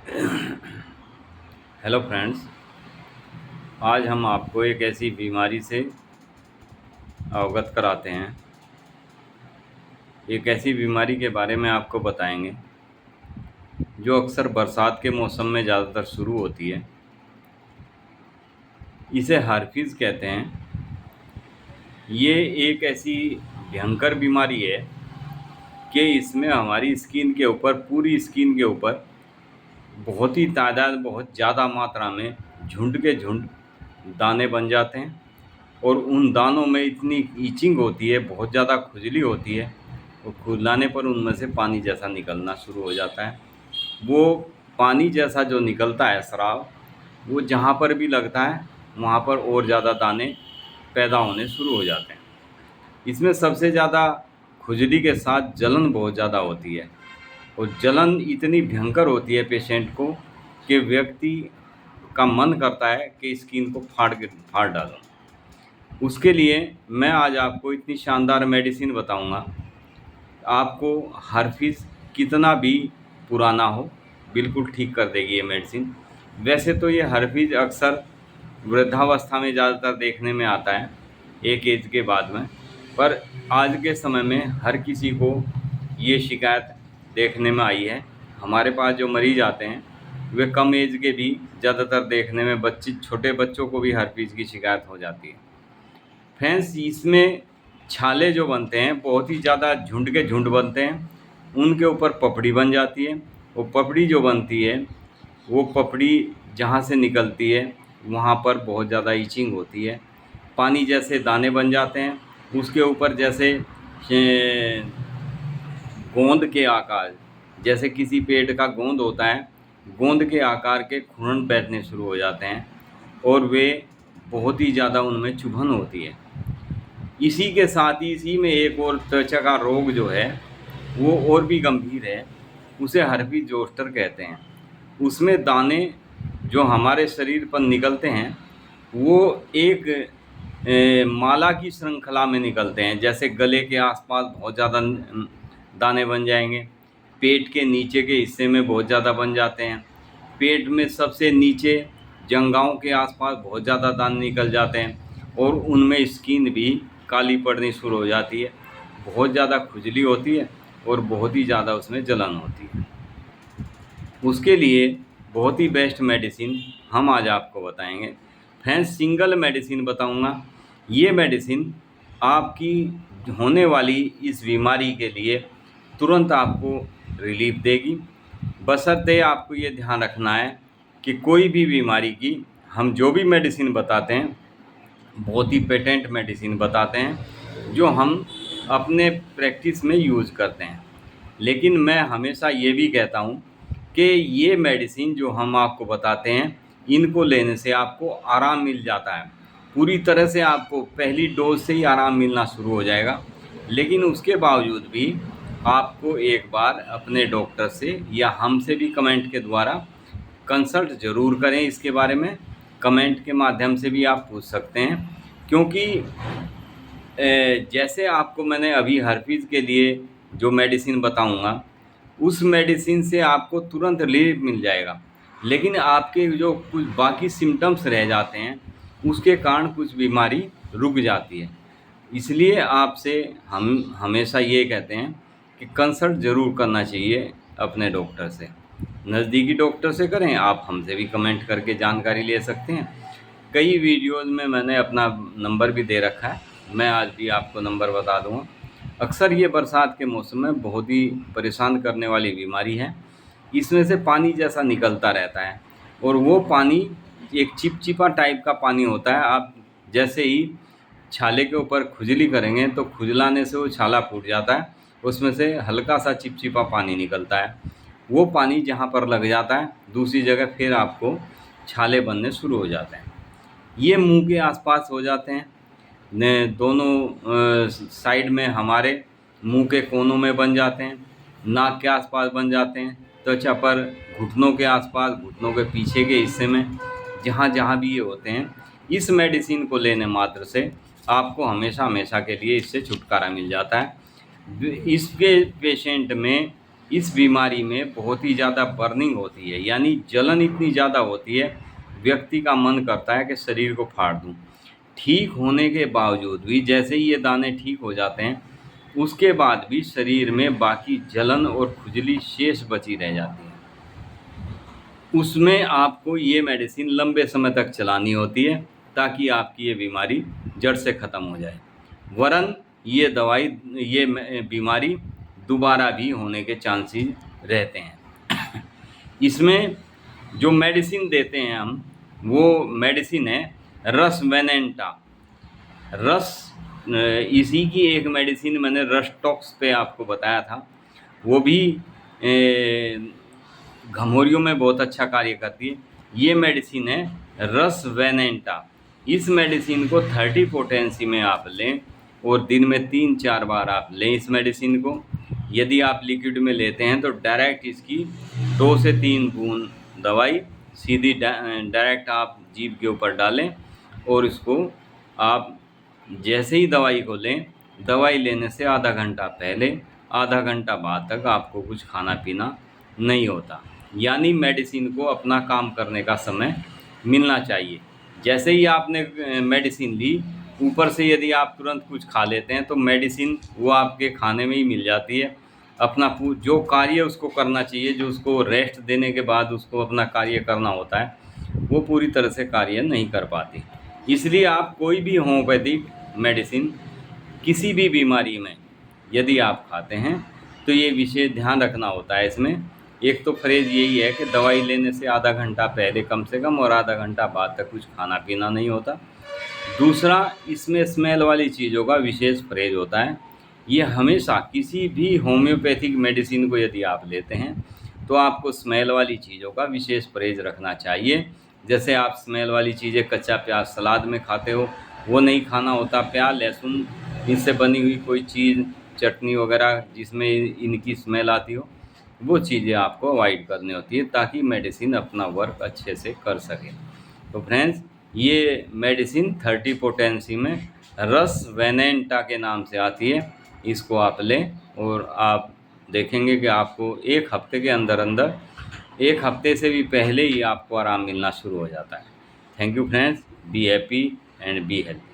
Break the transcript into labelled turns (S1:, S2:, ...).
S1: Hello friends. आज हम आपको एक ऐसी बीमारी से अवगत कराते हैं। एक ऐसी बीमारी के बारे में आपको बताएंगे जो अक्सर बरसात के मौसम में ज़्यादातर शुरू होती है। इसे हार्पिस कहते हैं। ये एक ऐसी भयंकर बीमारी है कि इसमें हमारी स्किन के ऊपर, पूरी स्किन के ऊपर बहुत ही तादाद, बहुत ज़्यादा मात्रा में झुंड के झुंड दाने बन जाते हैं। और उन दानों में इतनी ईचिंग होती है, बहुत ज़्यादा खुजली होती है। वो खुजलाने पर उनमें से पानी जैसा निकलना शुरू हो जाता है। वो पानी जैसा जो निकलता है स्राव, वो जहाँ पर भी लगता है वहाँ पर और ज़्यादा दाने पैदा होने शुरू हो जाते हैं। इसमें सबसे ज़्यादा खुजली के साथ जलन बहुत ज़्यादा होती है। और जलन इतनी भयंकर होती है पेशेंट को कि व्यक्ति का मन करता है कि स्किन को फाड़ डालूं। उसके लिए मैं आज आपको इतनी शानदार मेडिसिन बताऊंगा। आपको हर्पिस कितना भी पुराना हो, बिल्कुल ठीक कर देगी ये मेडिसिन। वैसे तो ये हर्पिस अक्सर वृद्धावस्था में ज़्यादातर देखने में आता है, एक एज के बाद में। पर आज के समय में हर किसी को ये शिकायत देखने में आई है। हमारे पास जो मरीज़ आते हैं वे कम एज के भी ज़्यादातर देखने में, छोटे बच्चों को भी हर्पिस की शिकायत हो जाती है। फ्रेंड्स, इसमें छाले जो बनते हैं बहुत ही ज़्यादा झुंड के झुंड बनते हैं। उनके ऊपर पपड़ी बन जाती है। वो पपड़ी जो बनती है, वो पपड़ी जहाँ से निकलती है वहाँ पर बहुत ज़्यादा ईचिंग होती है। पानी जैसे दाने बन जाते हैं। उसके ऊपर जैसे गोंद के आकार, जैसे किसी पेड़ का गोंद होता है, गोंद के आकार के खुरन बैठने शुरू हो जाते हैं। और वे बहुत ही ज़्यादा उनमें चुभन होती है। इसी के साथ ही इसी में एक और त्वचा का रोग जो है वो और भी गंभीर है। उसे हर्पिस जोस्टर कहते हैं। उसमें दाने जो हमारे शरीर पर निकलते हैं वो एक माला की श्रृंखला में निकलते हैं। जैसे गले के आसपास बहुत ज़्यादा दाने बन जाएंगे, पेट के नीचे के हिस्से में बहुत ज़्यादा बन जाते हैं, पेट में सबसे नीचे जंघाओं के आसपास बहुत ज़्यादा दाने निकल जाते हैं। और उनमें स्किन भी काली पड़नी शुरू हो जाती है, बहुत ज़्यादा खुजली होती है और बहुत ही ज़्यादा उसमें जलन होती है। उसके लिए बहुत ही बेस्ट मेडिसिन हम आज आपको बताएंगे। फ्रेंड्स, सिंगल मेडिसिन बताऊंगा। ये मेडिसिन आपकी होने वाली इस बीमारी के लिए तुरंत आपको रिलीफ देगी। बशर्ते आपको ये ध्यान रखना है कि कोई भी बीमारी की हम जो भी मेडिसिन बताते हैं बहुत ही पेटेंट मेडिसिन बताते हैं जो हम अपने प्रैक्टिस में यूज़ करते हैं। लेकिन मैं हमेशा ये भी कहता हूँ कि ये मेडिसिन जो हम आपको बताते हैं इनको लेने से आपको आराम मिल जाता है। पूरी तरह से आपको पहली डोज से ही आराम मिलना शुरू हो जाएगा। लेकिन उसके बावजूद भी आपको एक बार अपने डॉक्टर से या हमसे भी कमेंट के द्वारा कंसल्ट ज़रूर करें। इसके बारे में कमेंट के माध्यम से भी आप पूछ सकते हैं। क्योंकि जैसे आपको मैंने अभी हर्पिस के लिए जो मेडिसिन बताऊंगा उस मेडिसिन से आपको तुरंत रिलीफ मिल जाएगा। लेकिन आपके जो कुछ बाकी सिम्टम्स रह जाते हैं उसके कारण कुछ बीमारी रुक जाती है। इसलिए आपसे हम हमेशा ये कहते हैं कि कंसल्ट ज़रूर करना चाहिए अपने डॉक्टर से। नज़दीकी डॉक्टर से करें, आप हमसे भी कमेंट करके जानकारी ले सकते हैं। कई वीडियोज़ में मैंने अपना नंबर भी दे रखा है, मैं आज भी आपको नंबर बता दूँगा। अक्सर ये बरसात के मौसम में बहुत ही परेशान करने वाली बीमारी है। इसमें से पानी जैसा निकलता रहता है और वो पानी एक चिपचिपा टाइप का पानी होता है। आप जैसे ही छाले के ऊपर खुजली करेंगे तो खुजलाने से वो छाला फूट जाता है, उसमें से हल्का सा चिपचिपा पानी निकलता है। वो पानी जहाँ पर लग जाता है दूसरी जगह फिर आपको छाले बनने शुरू हो जाते हैं। ये मुंह के आसपास हो जाते हैं, ने दोनों साइड में हमारे मुंह के कोनों में बन जाते हैं, नाक के आसपास बन जाते हैं, त्वचा पर, घुटनों के आसपास, घुटनों के पीछे के हिस्से में, जहाँ जहाँ भी ये होते हैं। इस मेडिसिन को लेने मात्र से आपको हमेशा हमेशा के लिए इससे छुटकारा मिल जाता है। इसके पेशेंट में इस बीमारी में बहुत ही ज़्यादा बर्निंग होती है, यानी जलन इतनी ज़्यादा होती है, व्यक्ति का मन करता है कि शरीर को फाड़ दूं। ठीक होने के बावजूद भी जैसे ही ये दाने ठीक हो जाते हैं, उसके बाद भी शरीर में बाकी जलन और खुजली शेष बची रह जाती है। उसमें आपको ये मेडिसिन लंबे समय तक चलानी होती है ताकि आपकी ये बीमारी जड़ से ख़त्म हो जाए, वरन ये बीमारी दोबारा भी होने के चांसेस रहते हैं। इसमें जो मेडिसिन देते हैं हम, वो मेडिसिन है रसवेनेंटा। रस इसी की एक मेडिसिन मैंने रसटॉक्स पे आपको बताया था, वो भी घमौरियों में बहुत अच्छा कार्य करती है। ये मेडिसिन है रसवेनेंटा। इस मेडिसिन को 30 पोटेंसी में आप लें और दिन में 3-4 बार आप लें इस मेडिसिन को। यदि आप लिक्विड में लेते हैं तो डायरेक्ट इसकी 2 से 3 बूंद दवाई सीधी डायरेक्ट आप जीभ के ऊपर डालें और इसको आप जैसे ही दवाई को लें, दवाई लेने से आधा घंटा पहले, आधा घंटा बाद तक आपको कुछ खाना पीना नहीं होता, यानी मेडिसिन को अपना काम करने का समय मिलना चाहिए। जैसे ही आपने मेडिसिन ली, ऊपर से यदि आप तुरंत कुछ खा लेते हैं तो मेडिसिन वो आपके खाने में ही मिल जाती है, अपना जो कार्य उसको करना चाहिए, जो उसको रेस्ट देने के बाद उसको अपना कार्य करना होता है, वो पूरी तरह से कार्य नहीं कर पाती। इसलिए आप कोई भी होम्योपैथिक मेडिसिन किसी भी बीमारी में यदि आप खाते हैं तो ये विशेष ध्यान रखना होता है। इसमें एक तो फ्रेज यही है कि दवाई लेने से आधा घंटा पहले कम से कम और आधा घंटा बाद तक कुछ खाना पीना नहीं होता। दूसरा, इसमें स्मेल वाली चीज़ों का विशेष फ्रेज होता है। ये हमेशा किसी भी होम्योपैथिक मेडिसिन को यदि आप लेते हैं तो आपको स्मेल वाली चीज़ों का विशेष परहेज रखना चाहिए। जैसे आप स्मेल वाली चीज़ें, कच्चा प्याज सलाद में खाते हो, वो नहीं खाना होता। प्याज, लहसुन, इनसे बनी हुई कोई चीज़, चटनी वगैरह जिसमें इनकी स्मेल आती हो, वो चीज़ें आपको अवॉइड करनी होती है ताकि मेडिसिन अपना वर्क अच्छे से कर सके। तो फ्रेंड्स, ये मेडिसिन 30 पोटेंसी में रसवेनेंटा के नाम से आती है। इसको आप लें और आप देखेंगे कि आपको एक हफ्ते के अंदर अंदर, एक हफ्ते से भी पहले ही आपको आराम मिलना शुरू हो जाता है। Thank you friends, be happy and be healthy.